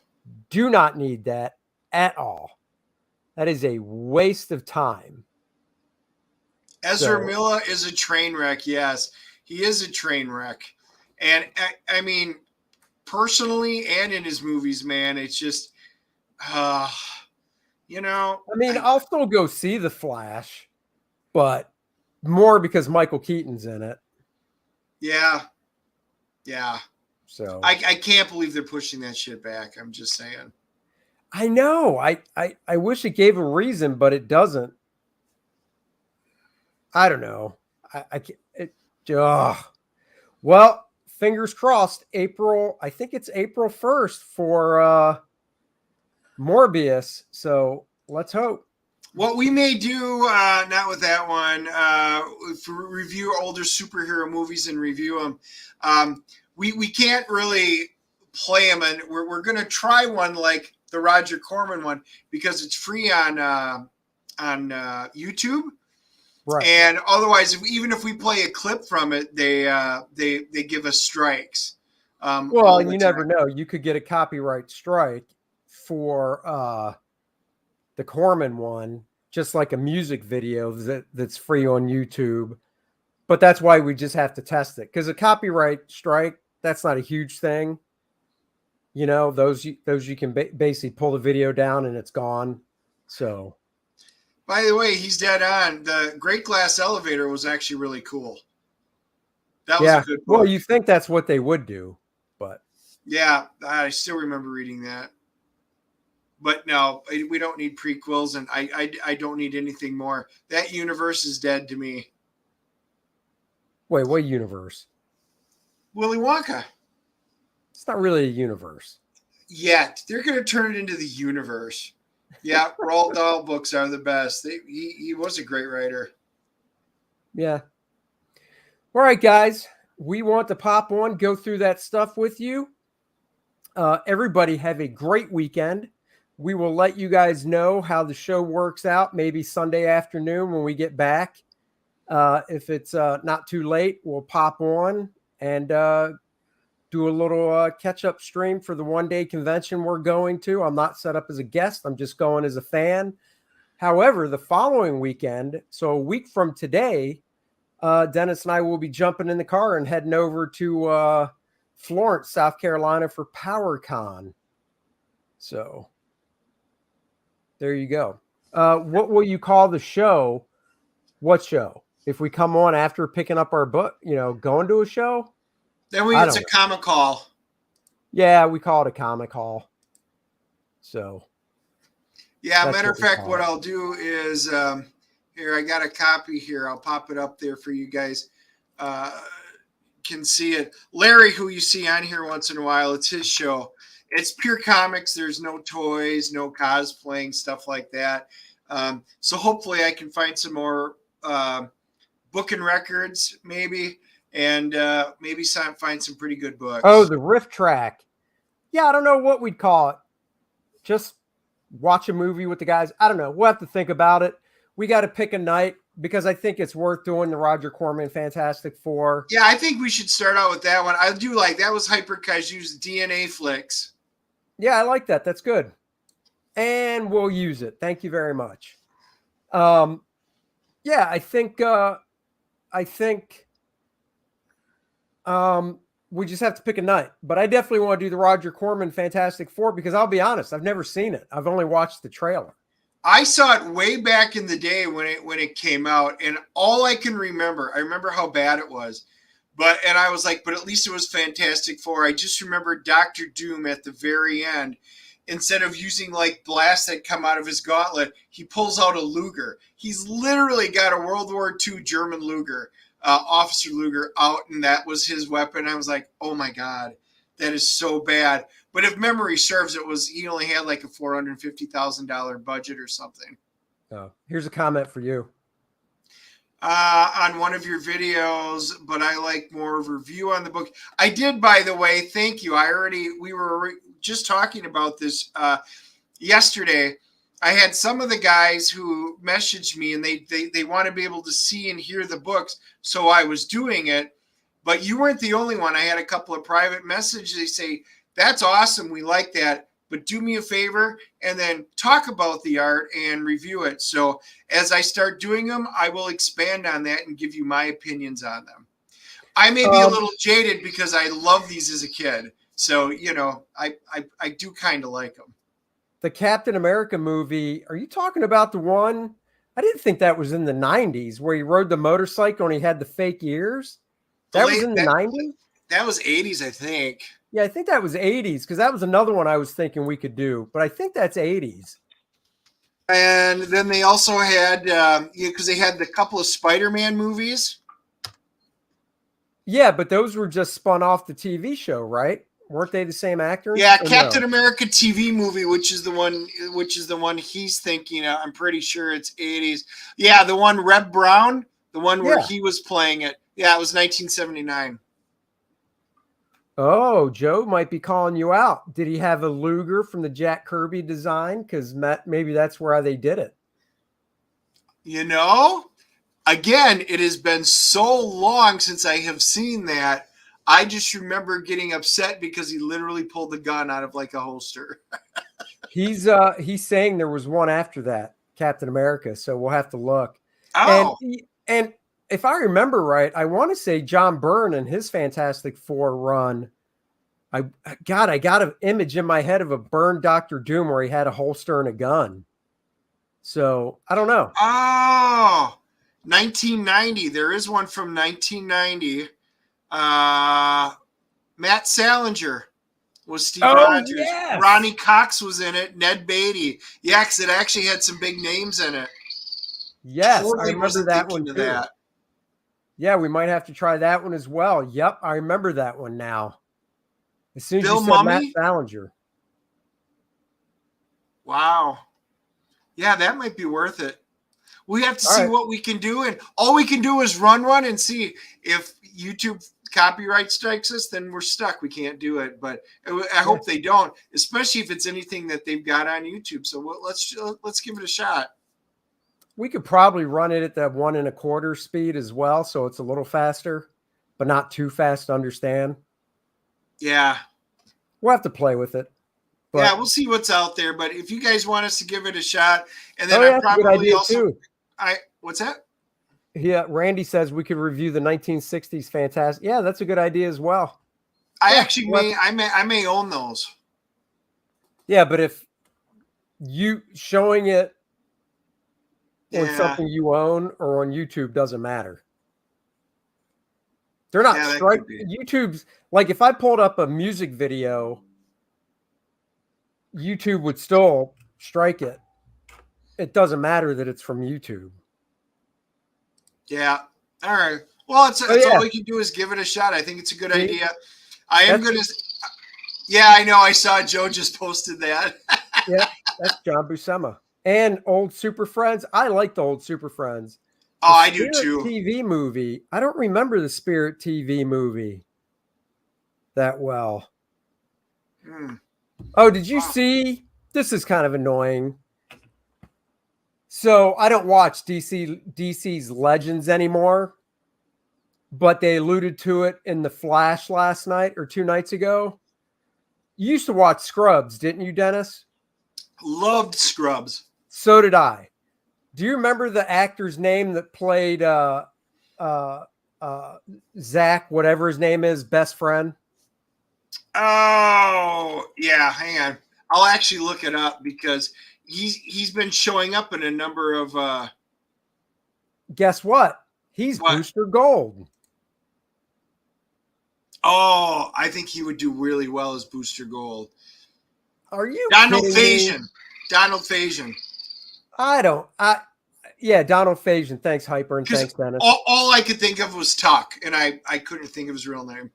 Do not need that at all. That is a waste of time. Ezra Miller is a train wreck. Yes, he is a train wreck. And I mean, personally and in his movies, man, it's just, you know. I mean, I'll still go see The Flash, but more because Michael Keaton's in it. Yeah. So I can't believe they're pushing that shit back. I'm just saying. I know. I wish it gave a reason, but it doesn't. I don't know. I can't. Well, fingers crossed. I think it's April 1st for Morbius. So let's hope. What we may do, not with that one, review older superhero movies and review them. We can't really play them, and we're going to try one like the Roger Corman one because it's free on YouTube. Right. And otherwise, even if we play a clip from it, they give us strikes. Well, and you never know. You could get a copyright strike for the Corman one, just like a music video that's free on YouTube. But that's why we just have to test it, because a copyright strike, that's not a huge thing. You know, those you can basically pull the video down and it's gone. So By the way, he's dead on. The Great Glass Elevator was actually really cool. That was a good book. Well, you think that's what they would do, but yeah, I still remember reading that. But no, we don't need prequels, and I don't need anything more. That universe is dead to me. wait, what universe? Willy Wonka. It's not really a universe. Yet they're going to turn it into the universe. Yeah, Roald Dahl books are the best. He was a great writer. Yeah. All right, guys. We want to pop on, go through that stuff with you. Everybody have a great weekend. We will let you guys know how the show works out, maybe Sunday afternoon when we get back. If it's not too late, we'll pop on and do a little catch-up stream for the one-day convention we're going to. I'm not set up as a guest. I'm just going as a fan. However, the following weekend, so a week from today, Dennis and I will be jumping in the car and heading over to Florence, South Carolina for PowerCon. So there you go. What will you call the show? What show? If we come on after picking up our book, going to a show? Then it's a comic call. Yeah, we call it a comic call. So. Yeah, matter of fact, what I'll do is here, I got a copy here. I'll pop it up there for you guys. Can see it. Larry, who you see on here once in a while, it's his show. It's pure comics. There's no toys, no cosplaying, stuff like that. So hopefully I can find some more booking records, maybe, and maybe find some pretty good books. Oh, the riff track. Yeah, I don't know what we'd call it. Just watch a movie with the guys. I don't know. We'll have to think about it. We got to pick a night because I think it's worth doing the Roger Corman Fantastic Four. Yeah, I think we should start out with that one. I do like that was Hyper Kaiju's DNA flicks. Yeah, I like that. That's good. And we'll use it. Thank you very much. Yeah, I think we just have to pick a night, but I definitely want to do the Roger Corman Fantastic Four because I'll be honest, I've never seen it. I've only watched the trailer. I saw it way back in the day when it came out, and all I can remember, I remember how bad it was, and I was like, but at least it was Fantastic Four. I just remember Dr. Doom at the very end. Instead of using like blasts that come out of his gauntlet, he pulls out a Luger. He's literally got a World War II German Luger. Officer Luger out, and that was his weapon. I was like, oh my God, that is so bad. But if memory serves, he only had like a $450,000 budget or something. Oh, here's a comment for you. On one of your videos, but I like more of a review on the book. I did, by the way, thank you. We were just talking about this yesterday. I had some of the guys who messaged me and they want to be able to see and hear the books. So I was doing it, but you weren't the only one. I had a couple of private messages. They say, that's awesome. We like that, but do me a favor and then talk about the art and review it. So as I start doing them, I will expand on that and give you my opinions on them. I may be a little jaded because I love these as a kid. So, I do kind of like them. The Captain America movie, are you talking about the one? I didn't think that was in the 90s where he rode the motorcycle and he had the fake ears. That was in the 90s? That was 80s, I think. Yeah, I think that was 80s because that was another one I was thinking we could do, but I think that's 80s. And then they also had, because they had the couple of Spider-Man movies. Yeah, but those were just spun off the TV show, right? Weren't they the same actors? Yeah, Captain America TV movie, which is the one he's thinking of. I'm pretty sure it's 80s. Yeah, the one Reb Brown, the one where he was playing it. Yeah, it was 1979. Oh, Joe might be calling you out. Did he have a Luger from the Jack Kirby design? Because maybe that's where they did it. Again, it has been so long since I have seen that. I just remember getting upset because he literally pulled the gun out of like a holster. He's saying there was one after that, Captain America. So we'll have to look. Oh, and if I remember right, I want to say John Byrne and his Fantastic Four run. I got an image in my head of a Byrne Dr. Doom where he had a holster and a gun. So I don't know. Oh, 1990. There is one from 1990. Matt Salinger was Steve Rodgers. Yes. Ronnie Cox was in it. Ned Beatty. Yeah, because it actually had some big names in it. Yes, Totally I remember wasn't that thinking one of too. that. Yeah, we might have to try that one as well. Yep, I remember that one now. As soon as Bill you said Matt Mumy? Salinger. Wow. Yeah, that might be worth it. We have to All see right. what we can do. And all we can do is run one and see if YouTube copyright strikes us, then we're stuck. We can't do it. But I hope they don't, especially if it's anything that they've got on YouTube. So let's give it a shot. We could probably run it at the 1 1/4 speed as well, so it's a little faster, but not too fast to understand. Yeah. We'll have to play with it. But, yeah, we'll see what's out there. But if you guys want us to give it a shot, and then that's a good probably idea also too. What's that? Yeah, Randy says we could review the 1960s Fantastic. Yeah, that's a good idea as well. I actually may own those. Yeah, but if you showing it on something you own or on YouTube doesn't matter. They're not striking. YouTube's like if I pulled up a music video, YouTube would still strike it. It doesn't matter that it's from YouTube. Yeah. All right. Well, it's all we can do is give it a shot. I think it's a good idea. I am going to. Yeah, I know. I saw Joe just posted that. Yeah, that's John Buscema. And old Super Friends. I like the old Super Friends. Oh, I do too. TV movie. I don't remember the Spirit TV movie that well. Oh, did you see? This is kind of annoying. So I don't watch DC's Legends anymore, but they alluded to it in The Flash last night or 2 nights ago. You used to watch Scrubs, didn't you, Dennis? Loved Scrubs. So did I. Do you remember the actor's name that played Zach, whatever his name is, best friend? Oh, yeah. Hang on. I'll actually look it up because he's been showing up in a number of Guess what? He's Booster Gold. Oh, I think he would do really well as Booster Gold. Are you Donald kidding me? Donald Faison. Donald Faison. Thanks, Hyper, and thanks, Dennis. All I could think of was Tuck, and I couldn't think of his real name.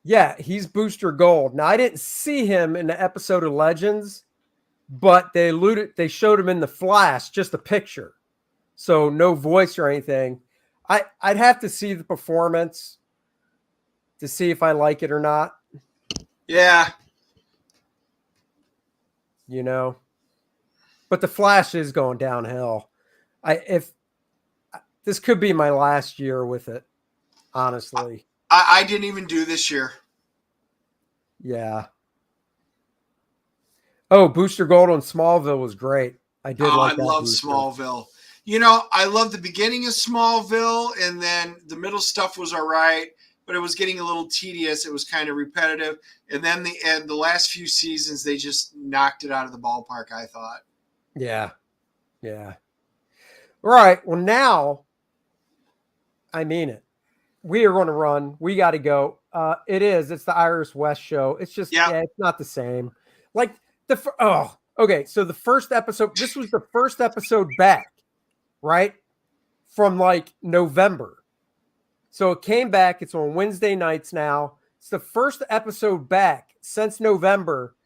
Yeah, he's Booster Gold. Now, I didn't see him in the episode of Legends, but they showed him in The Flash, just a picture. So no voice or anything. I'd have to see the performance to see if I like it or not. Yeah. You know. But The Flash is going downhill. If this could be my last year with it, honestly. I didn't even do this year. Yeah. Oh, Booster Gold on Smallville was great. I did like that. I love Smallville. You know, I love the beginning of Smallville, and then the middle stuff was all right, but it was getting a little tedious. It was kind of repetitive. And then the last few seasons, they just knocked it out of the ballpark, I thought. Yeah. Yeah. All right. Well, now, I mean it. We are going to run. We got to go. It's the Iris West show. It's just, it's not the same. Like okay. So the first episode, this was the first episode back, right? From like November. So it came back. It's on Wednesday nights now. It's the first episode back since November.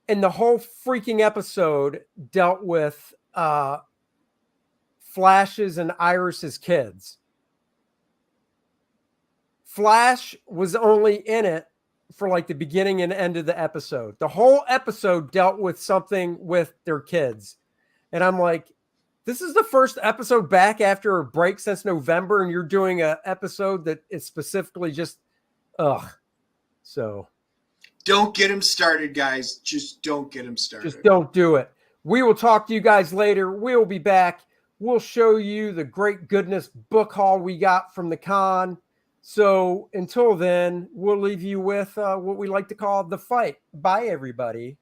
And the whole freaking episode dealt with Flash's and Iris's kids. Flash was only in it for like the beginning and end of the episode. The whole episode dealt with something with their kids. And I'm like, this is the first episode back after a break since November, and you're doing an episode that is specifically just, So. Don't get him started, guys. Just don't get him started. Just don't do it. We will talk to you guys later. We'll be back. We'll show you the great goodness book haul we got from the con. So until then, we'll leave you with what we like to call the fight. Bye, everybody.